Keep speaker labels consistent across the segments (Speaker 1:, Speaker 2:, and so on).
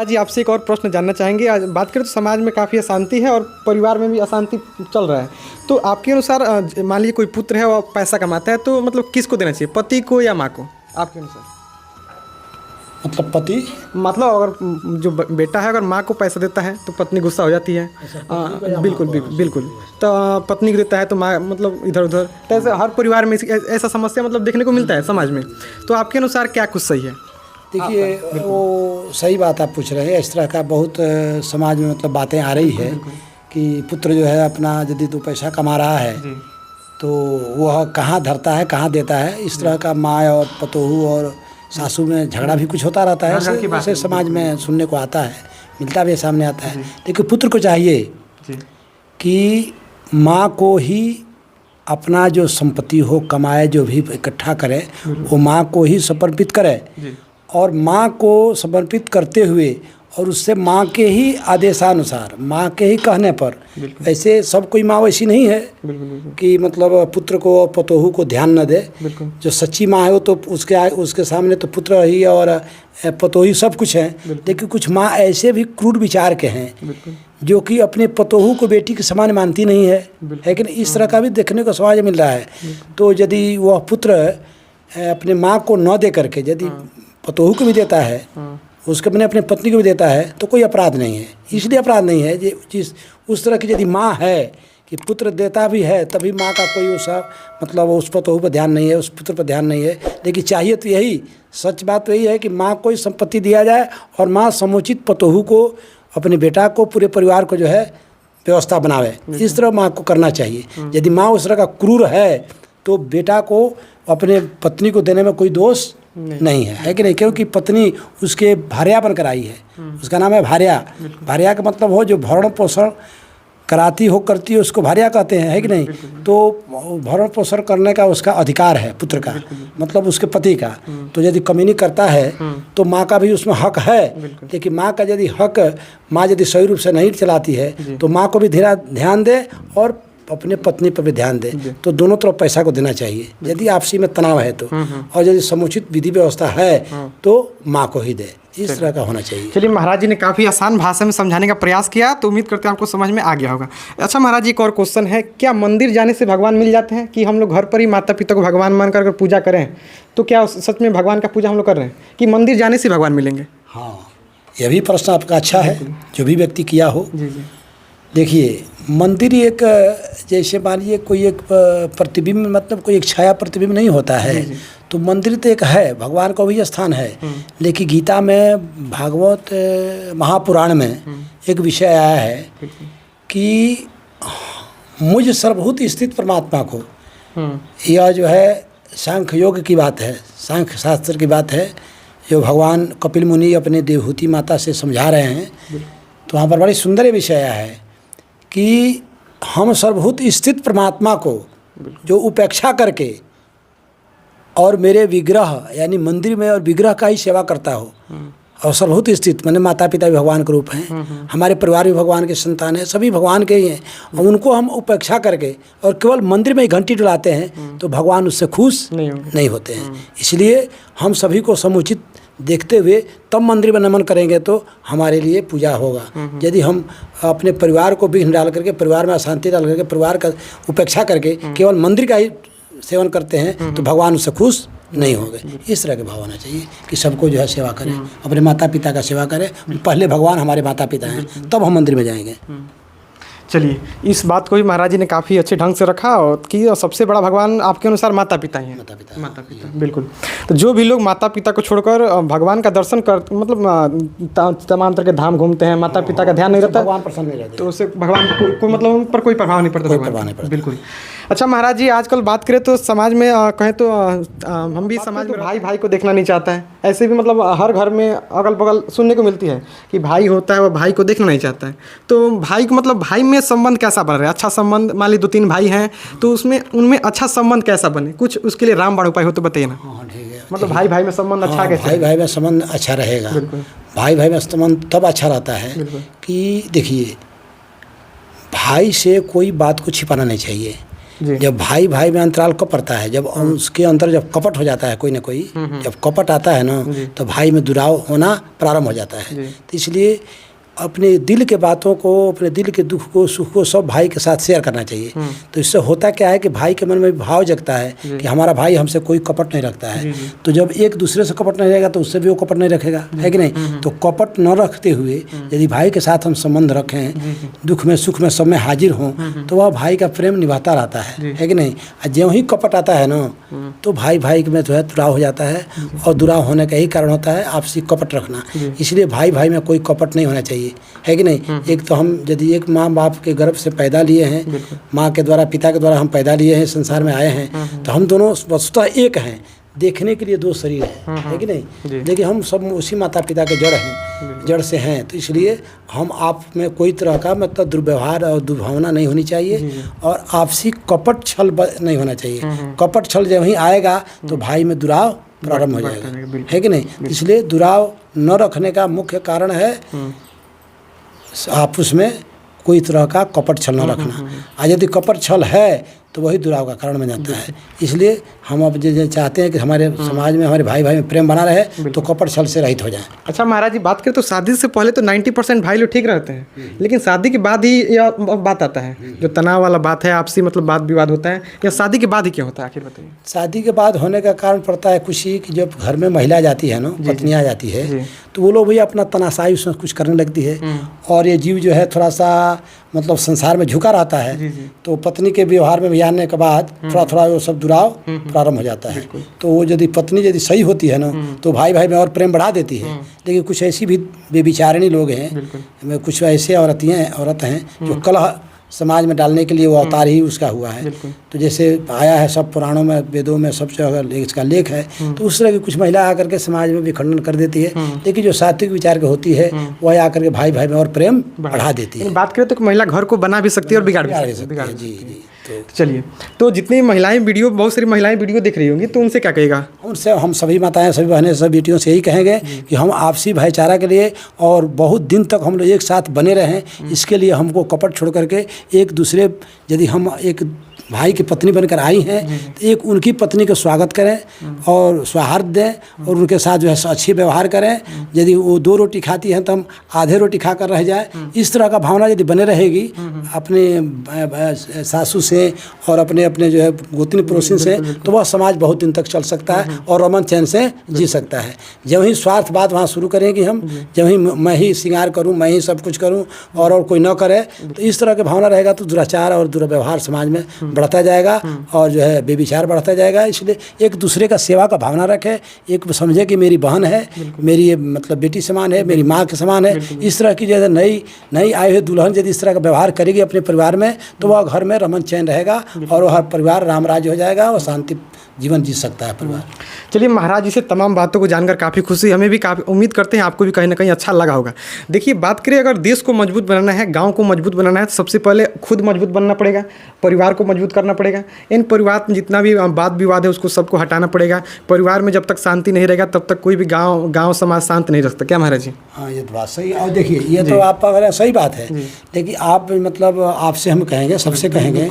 Speaker 1: जी आपसे एक और प्रश्न जानना चाहेंगे। आज बात करें तो समाज में काफ़ी अशांति है और परिवार में भी अशांति चल रहा है। तो आपके अनुसार मान लीजिए कोई पुत्र है और पैसा कमाता है तो मतलब किसको देना चाहिए, पति को या माँ को आपके अनुसार?
Speaker 2: मतलब पति
Speaker 1: मतलब अगर जो बेटा है अगर माँ को पैसा देता है तो पत्नी गुस्सा हो जाती है। बिल्कुल बिल्कुल बिल्कुल। तो पत्नी को देता है तो माँ मतलब इधर उधर, तो ऐसे हर परिवार में ऐसा समस्या मतलब देखने को मिलता है समाज में। तो आपके अनुसार क्या कुछ सही है?
Speaker 2: देखिए, वो सही बात आप पूछ रहे हैं। इस तरह का बहुत समाज में मतलब बातें आ रही है कि पुत्र जो है अपना यदि 2 पैसा कमा रहा है तो वह कहाँ धरता है कहाँ देता है, इस तरह का माँ और पतोहू और सासू में झगड़ा भी कुछ होता रहता है। ऐसे समाज में सुनने को आता है, मिलता भी सामने आता है। लेकिन पुत्र को चाहिए कि माँ को ही अपना जो संपत्ति हो कमाए जो भी इकट्ठा करे वो माँ को ही समर्पित करे और माँ को समर्पित करते हुए और उससे माँ के ही आदेशानुसार माँ के ही कहने पर, वैसे सब कोई माँ वैसी नहीं है कि मतलब पुत्र को और पतोहू को ध्यान न दे। जो सच्ची माँ है वो तो उसके सामने तो पुत्र ही और पतोही सब कुछ है। लेकिन कुछ माँ ऐसे भी क्रूर विचार के हैं जो कि अपने पतोहू को बेटी के समान मानती नहीं है। लेकिन इस तरह का भी देखने को समाज मिल रहा है। तो यदि वह पुत्र अपने माँ को न दे करके यदि पतोहू को भी देता है, उसके अपने अपने पत्नी को भी देता है तो कोई अपराध नहीं है। इसलिए अपराध नहीं है जिस उस तरह की यदि माँ है कि पुत्र देता भी है तभी माँ का कोई उसका मतलब उस पतोहू पर ध्यान नहीं है, उस पुत्र पर ध्यान नहीं है। लेकिन चाहिए तो यही, सच बात तो यही है कि माँ को ही संपत्ति दिया जाए और माँ समुचित पतोहू को, अपने बेटा को, पूरे परिवार को जो है व्यवस्था बनावे। इस तरह माँ को करना चाहिए। यदि माँ उस तरह का क्रूर है तो बेटा को अपने पत्नी को देने में कोई दोष नहीं है कि नहीं? क्योंकि पत्नी उसके भार्या बनकर आई है, उसका नाम है भार्या। भार्या का मतलब हो जो भरण पोषण कराती हो करती है उसको भार्या कहते हैं, है कि नहीं? तो भरण पोषण करने का उसका अधिकार है पुत्र का, मतलब उसके पति का। तो यदि कमी करता है तो माँ का भी उसमें हक है। लेकिन माँ का यदि हक माँ यदि सही रूप से नहीं चलाती है तो माँ को भी ध्यान दे और अपने पत्नी पर भी ध्यान दे। तो दोनों तरफ पैसा को देना चाहिए यदि आपसी में तनाव है तो, और यदि समुचित विधि व्यवस्था है तो माँ को ही दे। इस तरह का होना चाहिए।
Speaker 1: चलिए, महाराज जी ने काफ़ी आसान भाषा में समझाने का प्रयास किया तो उम्मीद करते हैं आपको समझ में आ गया होगा। अच्छा महाराज जी, एक और क्वेश्चन है, क्या मंदिर जाने से भगवान मिल जाते हैं? कि हम लोग घर पर ही माता पिता को भगवान मान कर पूजा करें तो क्या सच में भगवान का पूजा हम लोग कर रहे हैं कि मंदिर जाने से भगवान मिलेंगे?
Speaker 2: हाँ, यह भी प्रश्न आपका अच्छा है जो भी व्यक्ति किया हो। देखिए, मंदिर एक जैसे मानिए कोई एक प्रतिबिंब, मतलब कोई एक छाया प्रतिबिंब नहीं होता है। तो मंदिर तो एक है, भगवान का भी स्थान है। लेकिन गीता में, भागवत महापुराण में एक विषय आया है कि मुझ सर्वभूत स्थित परमात्मा को, यह जो है सांख्य योग की बात है, सांख्य शास्त्र की बात है जो भगवान कपिल मुनि अपने देवहूति माता से समझा रहे हैं। तो वहाँ पर बड़ी सुंदर विषय आया है कि हम सर्वभूत स्थित परमात्मा को जो उपेक्षा करके और मेरे विग्रह यानी मंदिर में और विग्रह का ही सेवा करता हो, और सर्वभूत स्थित मैंने माता पिता भी भगवान के रूप हैं, हमारे परिवार भी भगवान के संतान हैं, सभी भगवान के ही हैं, और उनको हम उपेक्षा करके और केवल मंदिर में ही घंटी डुलाते हैं तो भगवान उससे खुश नहीं होते हैं। इसलिए हम सभी को समुचित देखते हुए तब मंदिर में नमन करेंगे तो हमारे लिए पूजा होगा। यदि हम अपने परिवार को विघ्न डाल करके, परिवार में अशांति डाल करके, परिवार का उपेक्षा करके केवल मंदिर का ही सेवन करते हैं तो भगवान उससे खुश नहीं होंगे। इस तरह के भाव होना चाहिए कि सबको जो है सेवा करें, अपने माता पिता का सेवा करें। पहले भगवान हमारे माता पिता हैं, तब हम मंदिर में जाएंगे।
Speaker 1: चलिए, इस बात को भी महाराज जी ने काफ़ी अच्छे ढंग से रखा और कि सबसे बड़ा भगवान आपके अनुसार माता पिता ही हैं। माता पिता बिल्कुल। तो जो भी लोग माता पिता को छोड़कर भगवान का दर्शन कर मतलब तमाम तरह के धाम घूमते हैं, माता पिता का ध्यान नहीं रहता,
Speaker 2: भगवान प्रसन्न नहीं रहते,
Speaker 1: तो उससे भगवान को मतलब उन पर कोई प्रभाव नहीं पड़ता। बिल्कुल। अच्छा महाराज जी, आजकल बात करें तो समाज में कहें तो हम भी समाज में भाई भाई को देखना नहीं चाहता है। ऐसे भी मतलब हर घर में अगल बगल सुनने को मिलती है कि भाई होता है वह भाई को देखना नहीं चाहता है। तो भाई को मतलब भाई में संबंध कैसा बन रहा है? अच्छा संबंध, मान ली 2-3 भाई हैं तो उसमें उनमें अच्छा संबंध कैसा बने? कुछ उसके लिए रामबाण उपाय हो तो बताइए ना।
Speaker 2: हाँ ठीक है,
Speaker 1: मतलब भाई भाई में संबंध अच्छा कैसे?
Speaker 2: भाई भाई में संबंध अच्छा रहेगा। भाई भाई में संबंध तब अच्छा रहता है कि देखिए, भाई से कोई बात को छिपाना नहीं चाहिए। जब भाई भाई में अंतराल कब पड़ता है, जब उसके अंदर जब कपट हो जाता है कोई ना कोई, जब कपट आता है ना तो भाई में दुराव होना प्रारंभ हो जाता है। तो इसलिए अपने दिल के बातों को, अपने दिल के दुख को, सुख को सब भाई के साथ शेयर करना चाहिए। तो इससे होता क्या है कि भाई के मन में भाव जगता है कि हमारा भाई हमसे कोई कपट नहीं रखता है। तो जब एक दूसरे से कपट नहीं रहेगा तो उससे भी वो कपट नहीं रखेगा, है कि नहीं। तो कपट न रखते हुए यदि भाई के साथ हम संबंध रखें, दुख में सुख में सब में हाजिर हों, तो वह भाई का प्रेम निभाता रहता है कि नहीं। और ज्यों ही कपट आता है ना तो भाई भाई में जो है दुराव हो जाता है, और दुराव होने का ही कारण होता है आपसी कपट रखना। इसलिए भाई भाई में कोई कपट नहीं होना चाहिए, है कि नहीं। एक तो हम यदि एक माँ बाप के गर्भ से पैदा लिए हैं, माँ के द्वारा पिता के द्वारा हम पैदा लिए हैं, संसार में आए हैं, तो हम दोनों वस्तुतः एक हैं। देखने के लिए दो शरीर हैं, है कि नहीं। देखिए हम सब उसी माता पिता के जड़ हैं, जड़ से हैं। तो इसलिए हम आप में कोई तरह का मतलब दुर्व्यवहार और दुर्भावना नहीं होनी चाहिए, और आपसी कपट छल नहीं होना चाहिए। कपट छल जब ही आएगा तो भाई में दुराव प्रारंभ हो जाएगा, है कि नहीं। इसलिए दुराव न रखने का मुख्य कारण है आपस में कोई तरह का कपट छल न रखना। और यदि कपट छल है तो वही दुराव का कारण बन जाता है। इसलिए हम अब जो चाहते हैं कि हमारे समाज में हमारे भाई भाई में प्रेम बना रहे तो कपट छल से रहित हो जाए।
Speaker 1: अच्छा महाराज जी, बात करें तो शादी से पहले तो 90% भाई लोग ठीक रहते हैं, लेकिन शादी के बाद ही यह बात आता है, जो तनाव वाला बात है, आपसी मतलब बात विवाद होता है, या शादी के बाद ही क्या होता है, आखिर बताइए।
Speaker 2: शादी के बाद होने का कारण पड़ता है कुछ ही कि जब घर में महिला जाती है ना, पत्नियाँ जाती है, तो वो लोग भी अपना तनाशाई उसमें कुछ करने लगती है, और ये जीव जो है थोड़ा सा मतलब संसार में झुका रहता है। तो पत्नी के व्यवहार में भी आने के बाद थोड़ा थोड़ा वो सब दुराव प्रारंभ हो जाता है। तो वो यदि पत्नी यदि सही होती है ना तो भाई भाई में और प्रेम बढ़ा देती है। लेकिन कुछ ऐसी भी बेविचारिणी लोग हैं, कुछ ऐसे औरत हैं जो कलह समाज में डालने के लिए वो अवतार ही उसका हुआ है। तो जैसे आया है सब पुराणों में, वेदों में सब जगह इसका लेख है। तो उस तरह की कुछ महिला आकर के समाज में भी खंडन कर देती है, लेकिन जो सात्विक विचार की होती है वह आकर के भाई भाई में और प्रेम बढ़ा देती है।
Speaker 1: बात करें तो महिला घर को बना भी सकती है और बिगाड़ भी सकती है। जी। चलिए, तो जितनी महिलाएं वीडियो, बहुत सारी महिलाएं वीडियो देख रही होंगी, तो उनसे क्या कहेगा?
Speaker 2: उनसे हम सभी माताएं, सभी बहनें, सभी बेटियों से यही कहेंगे कि हम आपसी भाईचारा के लिए और बहुत दिन तक हम लोग एक साथ बने रहें, इसके लिए हमको कपट छोड़ करके एक दूसरे, यदि हम एक भाई की पत्नी बनकर आई हैं तो एक उनकी पत्नी का स्वागत करें और सौहार्द दें और उनके साथ जो है अच्छी व्यवहार करें। यदि वो 2 रोटी खाती हैं तो हम आधे रोटी खाकर रह जाए। इस तरह का भावना यदि बने रहेगी अपने सासू से और अपने अपने जो है गोतनी पड़ोसिन से, तो वह समाज बहुत दिन तक चल सकता है और अमन चैन से जी सकता है। जब ही स्वार्थवाद वहाँ शुरू करेंगे हम, जब ही मैं ही श्रृंगार करूँ, मैं ही सब कुछ करूँ और कोई न करे, तो इस तरह की भावना रहेगा तो दुराचार और दुर्व्यवहार समाज में बढ़ता जाएगा और जो है बेविचार बढ़ता जाएगा। इसलिए एक दूसरे का सेवा का भावना रखे, एक समझे कि मेरी बहन है, मेरी मतलब बेटी समान है, मेरी माँ के समान है। इस तरह की जैसे नई आई हुई दुल्हन यदि इस तरह का व्यवहार करेगी अपने परिवार में, तो वह घर में रमन चैन रहेगा और वह परिवार रामराज हो जाएगा और शांति जीवन जी सकता है परिवार।
Speaker 1: चलिए महाराज जी से तमाम बातों को जानकर काफ़ी खुशी, हमें भी काफ़ी उम्मीद करते हैं आपको भी कहीं ना कहीं अच्छा लगा होगा। देखिए, बात करें अगर देश को मजबूत बनाना है, गांव को मजबूत बनाना है, तो सबसे पहले खुद मजबूत बनना पड़ेगा, परिवार को मजबूत करना पड़ेगा। इन परिवार में जितना भी वाद विवाद है उसको सबको हटाना पड़ेगा। परिवार में जब तक शांति नहीं रहेगा तब तक कोई भी गाँव समाज शांत नहीं रह सकता। क्या महाराज जी?
Speaker 2: हाँ, ये तो बात सही है। और देखिए, ये तो आप अगर सही बात है, लेकिन आप मतलब आपसे हम कहेंगे, सबसे कहेंगे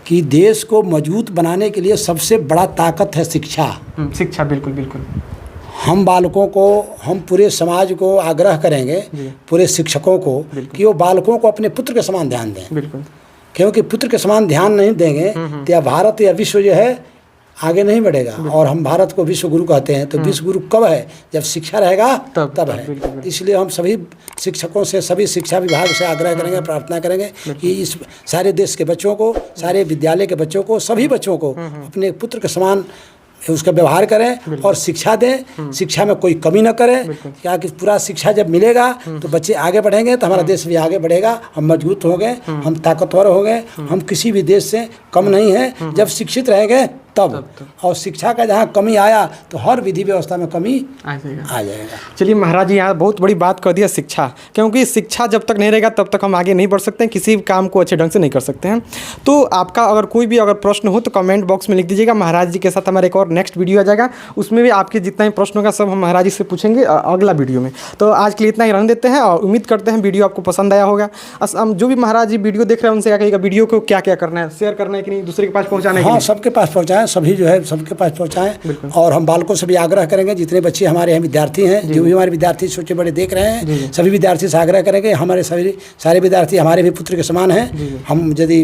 Speaker 2: कि देश को मजबूत बनाने के लिए सबसे बड़ा ताकत है शिक्षा।
Speaker 1: शिक्षा, बिल्कुल बिल्कुल।
Speaker 2: हम बालकों को, हम पूरे समाज को आग्रह करेंगे, पूरे शिक्षकों को, कि वो बालकों को अपने पुत्र के समान ध्यान दें।
Speaker 1: बिल्कुल, क्योंकि
Speaker 2: पुत्र के समान ध्यान नहीं देंगे तो या भारत या विश्व जो है आगे नहीं बढ़ेगा। और हम भारत को विश्व गुरु कहते हैं, तो विश्व गुरु कब है? जब शिक्षा रहेगा तब है। इसलिए हम सभी शिक्षकों से, सभी शिक्षा विभाग से आग्रह करेंगे, प्रार्थना करेंगे कि इस सारे देश के बच्चों को, सारे विद्यालय के बच्चों को, सभी बच्चों को अपने पुत्र के समान उसका व्यवहार करें और शिक्षा दें। शिक्षा में कोई कमी न करें, क्या कि पूरा शिक्षा जब मिलेगा तो बच्चे आगे बढ़ेंगे, तो हमारा देश भी आगे बढ़ेगा। हम मजबूत होंगे, हम ताकतवर होंगे, हम किसी भी देश से कम नहीं हैं। जब शिक्षित रहेंगे तब और शिक्षा का जहाँ कमी आया तो हर विधि व्यवस्था में कमी आ जाएगा।
Speaker 1: चलिए महाराज जी, यहाँ बहुत बड़ी बात कर दिया शिक्षा, क्योंकि शिक्षा जब तक नहीं रहेगा तब तक हम आगे नहीं बढ़ सकते हैं, किसी भी काम को अच्छे ढंग से नहीं कर सकते हैं। तो आपका अगर कोई भी अगर प्रश्न हो तो कमेंट बॉक्स में लिख दीजिएगा। महाराज जी के साथ हमारा एक और नेक्स्ट वीडियो आ जाएगा, उसमें भी आपके जितना भी प्रश्न होगा सब हम महाराज जी से पूछेंगे अगला वीडियो में। तो आज के लिए इतना ही रहने देते हैं और उम्मीद करते हैं वीडियो आपको पसंद आया होगा। हम जो भी महाराज जी वीडियो देख रहे हैं उनसे क्या कहिएगा, वीडियो को क्या क्या करना है, शेयर करना है कि नहीं, दूसरे के पास पहुँचाना है?
Speaker 2: हाँ, सबके पास पहुँचाएँ, सभी जो है सबके पास पहुँचाएँ। और हम बालकों से भी आग्रह करेंगे, जितने बच्चे हमारे यहाँ विद्यार्थी हैं, जो भी हमारे विद्यार्थी छोटे बड़े देख रहे हैं, सभी विद्यार्थी से आग्रह करेंगे, हमारे सभी सारे विद्यार्थी हमारे भी पुत्र के समान हैं। हम यदि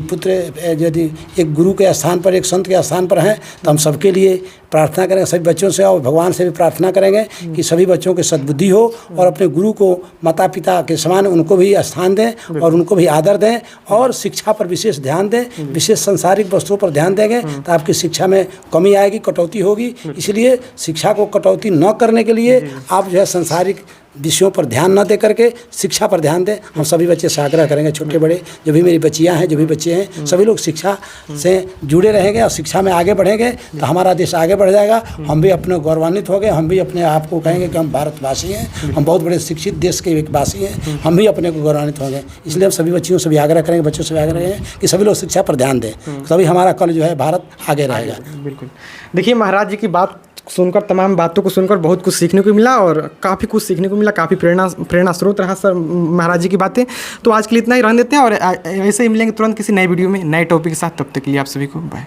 Speaker 2: एक गुरु के स्थान पर, एक संत के स्थान पर हैं, तो हम सबके लिए प्रार्थना करेंगे, सभी बच्चों से और भगवान से भी प्रार्थना करेंगे कि सभी बच्चों की सद्बुद्धि हो और अपने गुरु को माता पिता के समान उनको भी स्थान दें और उनको भी आदर दें और शिक्षा पर विशेष ध्यान दें। विशेष सांसारिक वस्तुओं पर ध्यान देंगे तो आपकी शिक्षा में कमी आएगी, कटौती होगी। इसलिए शिक्षा को कटौती न करने के लिए आप जो है सांसारिक विषयों पर ध्यान न दे करके शिक्षा पर ध्यान दें। हम सभी बच्चे से आग्रह करेंगे, छोटे बड़े जो भी मेरी बच्चियां हैं, जो भी बच्चे हैं, सभी लोग शिक्षा से जुड़े रहेंगे और शिक्षा में आगे बढ़ेंगे तो हमारा देश आगे बढ़ जाएगा। हम भी अपने गौरवान्वित हो गए, हम भी अपने आप को कहेंगे कि हम भारतवासी हैं, हम बहुत बड़े शिक्षित देश के एक वासी हैं, हम भी अपने को गौरवान्वित होंगे। इसलिए हम सभी बच्चियों से भी आग्रह करेंगे, बच्चों से भी आग्रह करेंगे कि सभी लोग शिक्षा पर ध्यान दें, तभी हमारा कल जो है भारत आगे रहेगा।
Speaker 1: बिल्कुल। देखिए महाराज जी की बात सुनकर, तमाम बातों को सुनकर बहुत कुछ सीखने को मिला और काफ़ी कुछ सीखने को मिला, काफ़ी प्रेरणा स्रोत रहा सर महाराज जी की बातें। तो आज के लिए इतना ही रहने देते हैं और ऐसे ही मिलेंगे तुरंत किसी नए वीडियो में नए टॉपिक के साथ। तब तक के लिए आप सभी को बाय।